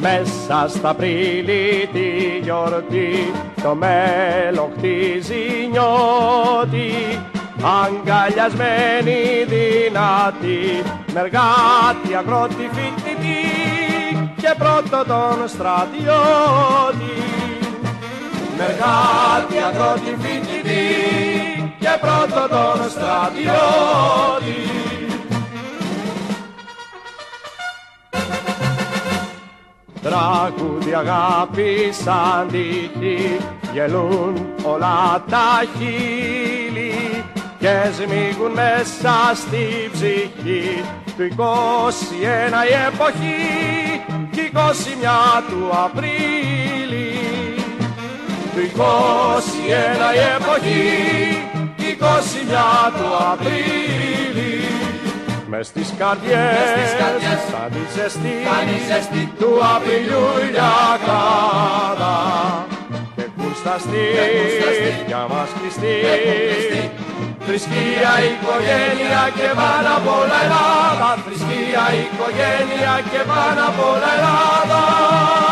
Μέσα στα Απρίλη τη γιορτή το μέλλον χτίζει νιώτη, αγκαλιασμένη δυνατή, με εργάτη, αγρότη, φοιτητή και πρώτο τον στρατιώτη. Με εργάτη, αγρότη, φοιτητή και πρώτο τον στρατιώτη. Τραγούδι αγάπη σαν τύχη, γελούν όλα τα χείλη και σμίγουν μέσα στη ψυχή του 21 η εποχή κι 21 του Απρίλη. Του 21 η εποχή κι 21 του Απρίλη. Μες στις καρδιές σαν τη ζεστή του Απριλιού λιακάδα και έχουν στα στήθια μας κλειστεί θρησκεία, οικογένεια και πάνω απ' όλα Ελλάδα. Θρησκεία, οικογένεια και πάνω απ' όλα Ελλάδα.